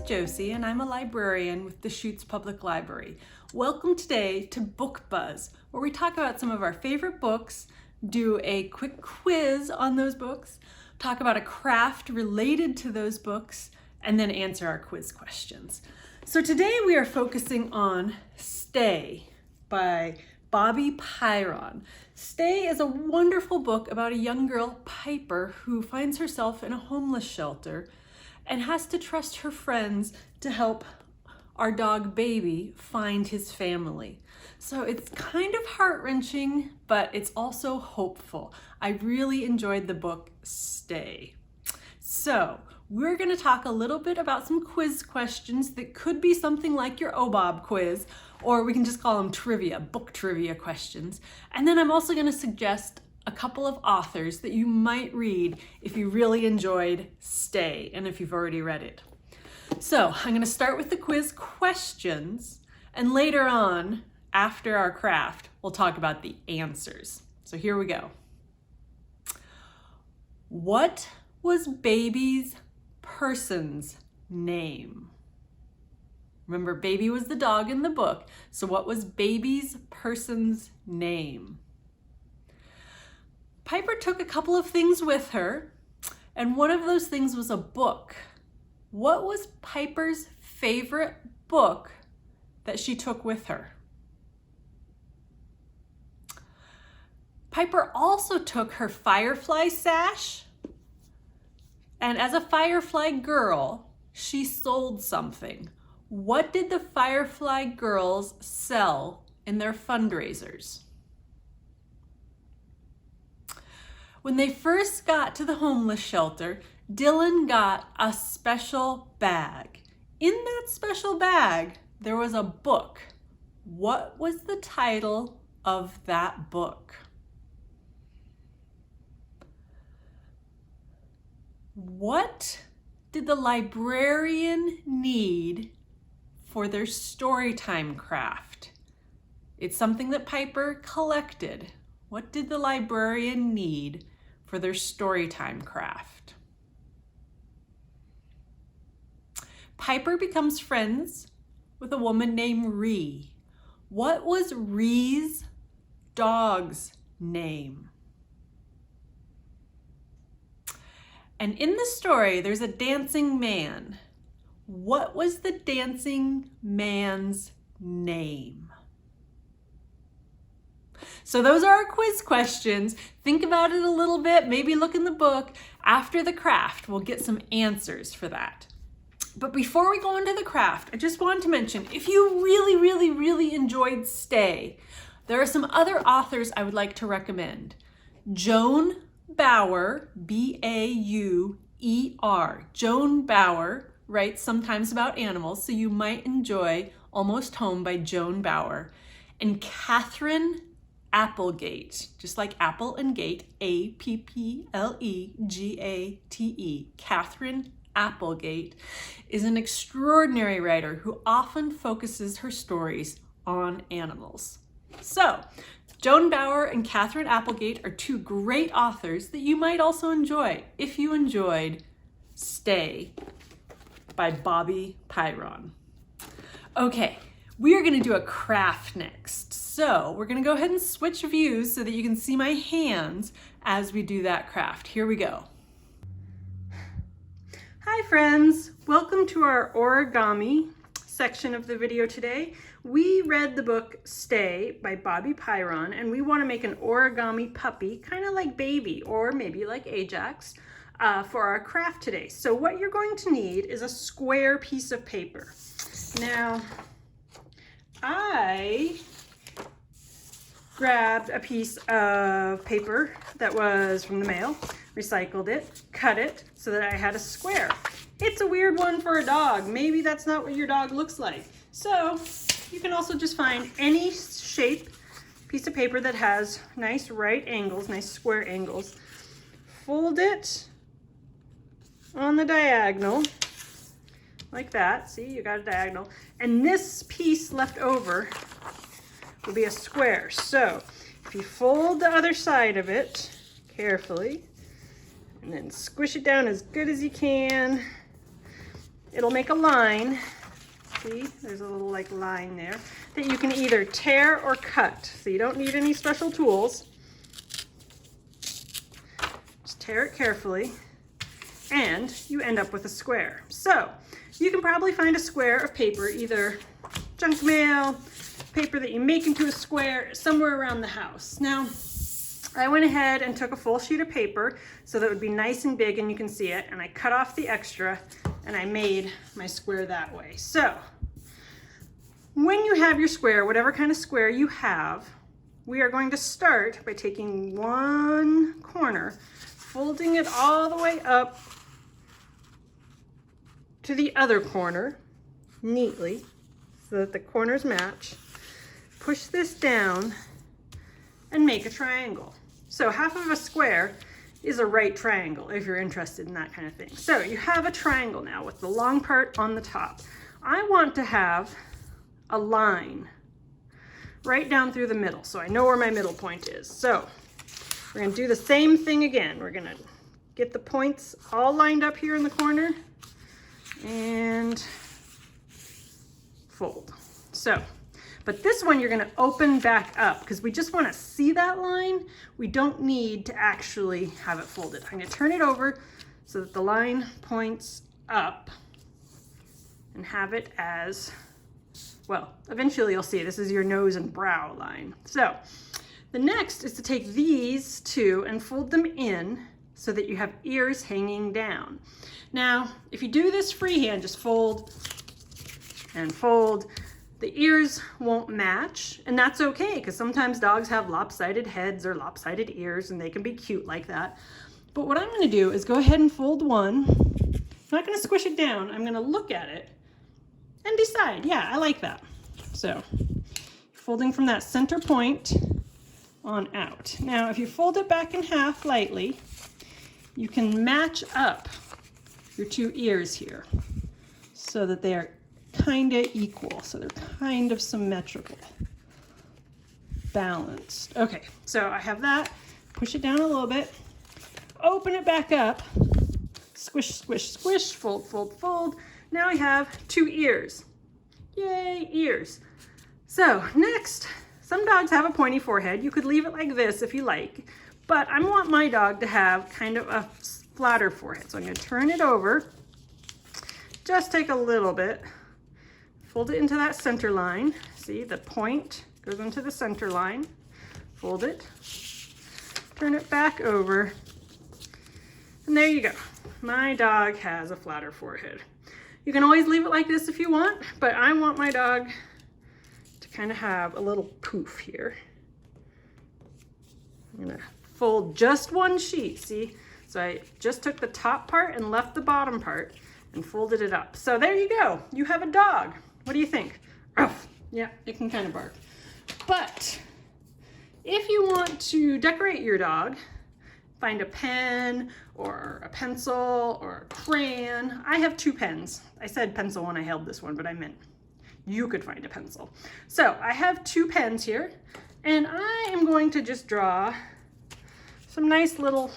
Josie and I'm a librarian with the Deschutes Public Library. Welcome today to Book Buzz, where we talk about some of our favorite books, do a quick quiz on those books, talk about a craft related to those books, and then answer our quiz questions. So today we are focusing on Stay by Bobbie Pyron. Stay is a wonderful book about a young girl, Piper, who finds herself in a homeless shelter and has to trust her friends to help our dog Baby find his family. So it's kind of heart-wrenching, but it's also hopeful. I really enjoyed the book Stay. So we're going to talk a little bit about some quiz questions that could be something like your OBOB quiz, or we can just call them trivia, book trivia questions. And then I'm also going to suggest a couple of authors that you might read if you really enjoyed Stay and if you've already read it. So I'm going to start with the quiz questions, and later on, after our craft, we'll talk about the answers. So here we go. What was Baby's person's name? Remember, Baby was the dog in the book, so what was Baby's person's name? Piper took a couple of things with her, and one of those things was a book. What was Piper's favorite book that she took with her? Piper also took her firefly sash, and as a firefly girl, she sold something. What did the Firefly girls sell in their fundraisers? When they first got to the homeless shelter, Dylan got a special bag. In that special bag, there was a book. What was the title of that book? What did the librarian need for their storytime craft? It's something that Piper collected. What did the librarian need for their storytime craft? Piper becomes friends with a woman named Ree. What was Ree's dog's name? And in the story, there's a dancing man. What was the dancing man's name? So those are our quiz questions. Think about it a little bit, maybe look in the book. After the craft, we'll get some answers for that. But before we go into the craft, I just wanted to mention, if you really enjoyed Stay, there are some other authors I would like to recommend. Joan Bauer, B-A-U-E-R. Joan Bauer writes sometimes about animals, so you might enjoy Almost Home by Joan Bauer. And Catherine Applegate, just like apple and gate, A-P-P-L-E-G-A-T-E. Catherine Applegate is an extraordinary writer who often focuses her stories on animals. So, Joan Bauer and Catherine Applegate are two great authors that you might also enjoy if you enjoyed Stay by Bobbie Pyron. Okay, we are going to do a craft next. So we're going to go ahead and switch views so that you can see my hands as we do that craft. Here we go. Hi friends, welcome to our origami section of the video today. We read the book Stay by Bobbie Pyron, and we want to make an origami puppy, kind of like Baby or maybe like Ajax, for our craft today. So what you're going to need is a square piece of paper. Now, I grabbed a piece of paper that was from the mail, recycled it, cut it so that I had a square. It's a weird one for a dog. Maybe that's not what your dog looks like. So you can also just find any shape piece of paper that has nice right angles, nice square angles. Fold it on the diagonal like that. See, you got a diagonal. And this piece left over will be a square. So if you fold the other side of it carefully and then squish it down as good as you can, it'll make a line. See, there's a little like line there that you can either tear or cut. So you don't need any special tools. Just tear it carefully and you end up with a square. So you can probably find a square of paper, either junk mail, paper that you make into a square, somewhere around the house. Now, I went ahead and took a full sheet of paper so that it would be nice and big and you can see it, and I cut off the extra and I made my square that way. So when you have your square, whatever kind of square you have, we are going to start by taking one corner, folding it all the way up to the other corner neatly so that the corners match. Push this down and make a triangle. So half of a square is a right triangle if you're interested in that kind of thing. So you have a triangle now with the long part on the top. I want to have a line right down through the middle so I know where my middle point is. So we're going to do the same thing again. We're going to get the points all lined up here in the corner and fold. So, but this one you're going to open back up because we just want to see that line. We don't need to actually have it folded. I'm going to turn it over so that the line points up and have it as, well, eventually you'll see this is your nose and brow line. So the next is to take these two and fold them in so that you have ears hanging down. Now, if you do this freehand, just fold and fold, the ears won't match, and that's okay because sometimes dogs have lopsided heads or lopsided ears and they can be cute like that. But what I'm going to do is go ahead and fold one. I'm not going to squish it down. I'm going to look at it and decide, yeah, I like that. So folding from that center point on out. Now, if you fold it back in half lightly, you can match up your two ears here so that they are kind of equal, so they're kind of symmetrical, balanced. Okay, so I have that. Push it down a little bit, open it back up, squish, squish, squish, fold, fold, fold. Now I have two ears. Yay, ears. So next, some dogs have a pointy forehead. You could leave it like this if you like, but I want my dog to have kind of a flatter forehead. So I'm going to turn it over, just take a little bit, fold it into that center line. See, the point goes into the center line. Fold it, turn it back over, and there you go. My dog has a flatter forehead. You can always leave it like this if you want, but I want my dog to kind of have a little poof here. I'm gonna fold just one sheet, see? So I just took the top part and left the bottom part and folded it up. So there you go, you have a dog. What do you think? Ruff. Yeah, it can kind of bark. But if you want to decorate your dog, find a pen or a pencil or a crayon. I have two pens. I said pencil when I held this one, but I meant you could find a pencil. So I have two pens here, and I am going to just draw some nice little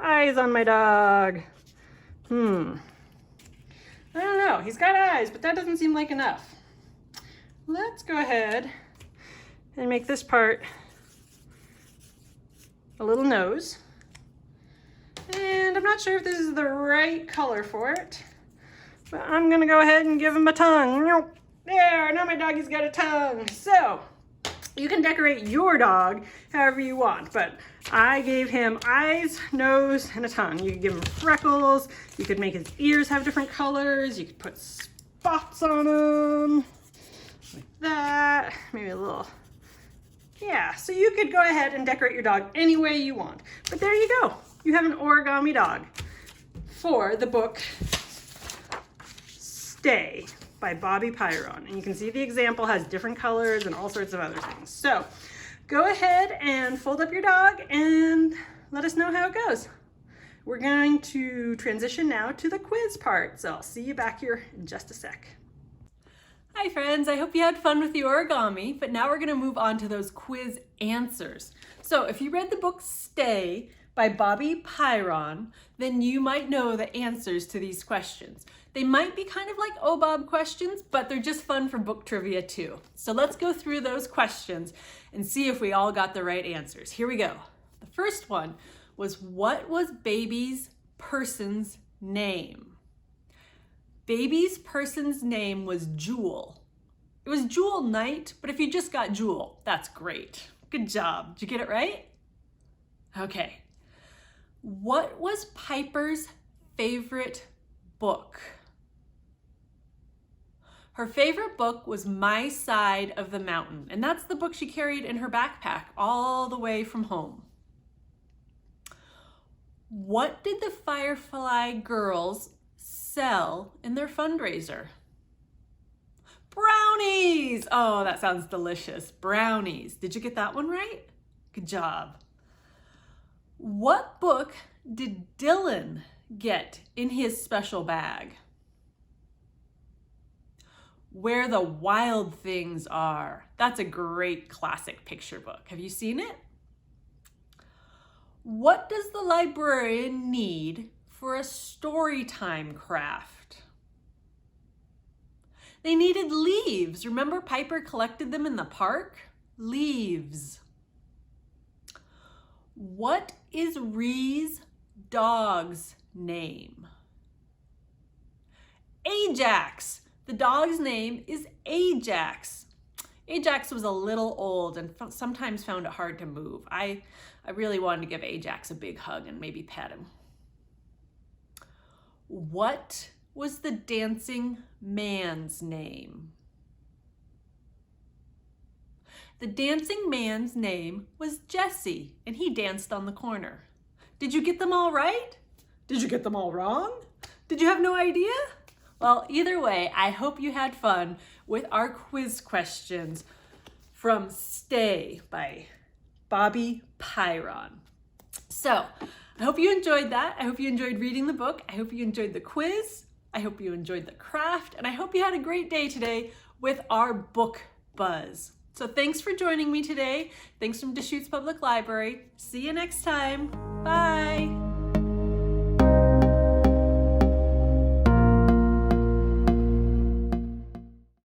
eyes on my dog. I don't know, he's got eyes, but that doesn't seem like enough. Let's go ahead and make this part a little nose. And I'm not sure if this is the right color for it, but I'm gonna go ahead and give him a tongue. There, now my doggy's got a tongue. So you can decorate your dog however you want, but I gave him eyes, nose, and a tongue. You could give him freckles, you could make his ears have different colors, you could put spots on them, like that, maybe a little, yeah, so you could go ahead and decorate your dog any way you want. But there you go, you have an origami dog for the book Stay by Bobbie Pyron. And you can see the example has different colors and all sorts of other things. So go ahead and fold up your dog and let us know how it goes. We're going to transition now to the quiz part. So I'll see you back here in just a sec. Hi friends, I hope you had fun with the origami, but now we're going to move on to those quiz answers. So if you read the book Stay by Bobbie Pyron, then you might know the answers to these questions. They might be kind of like OBOB questions, but they're just fun for book trivia too. So let's go through those questions and see if we all got the right answers. Here we go. The first one was, what was Baby's person's name? Baby's person's name was Jewel. It was Jewel Knight, but if you just got Jewel, that's great. Good job. Did you get it right? Okay. What was Piper's favorite book? Her favorite book was My Side of the Mountain, and that's the book she carried in her backpack all the way from home. What did the Firefly girls sell in their fundraiser? Brownies! Oh, that sounds delicious. Brownies. Did you get that one right? Good job. What book did Dylan get in his special bag? Where the Wild Things Are. That's a great classic picture book. Have you seen it? What does the librarian need for a story time craft? They needed leaves. Remember Piper collected them in the park? Leaves. What is Ree's dog's name? Ajax. The dog's name is Ajax. Ajax was a little old and sometimes found it hard to move. I really wanted to give Ajax a big hug and maybe pet him. What was the dancing man's name? The dancing man's name was Jesse, and he danced on the corner. Did you get them all right? Did you get them all wrong? Did you have no idea? Well, either way, I hope you had fun with our quiz questions from Stay by Bobbie Pyron. So, I hope you enjoyed that. I hope you enjoyed reading the book. I hope you enjoyed the quiz. I hope you enjoyed the craft. And I hope you had a great day today with our book buzz. So thanks for joining me today. Thanks from Deschutes Public Library. See you next time. Bye.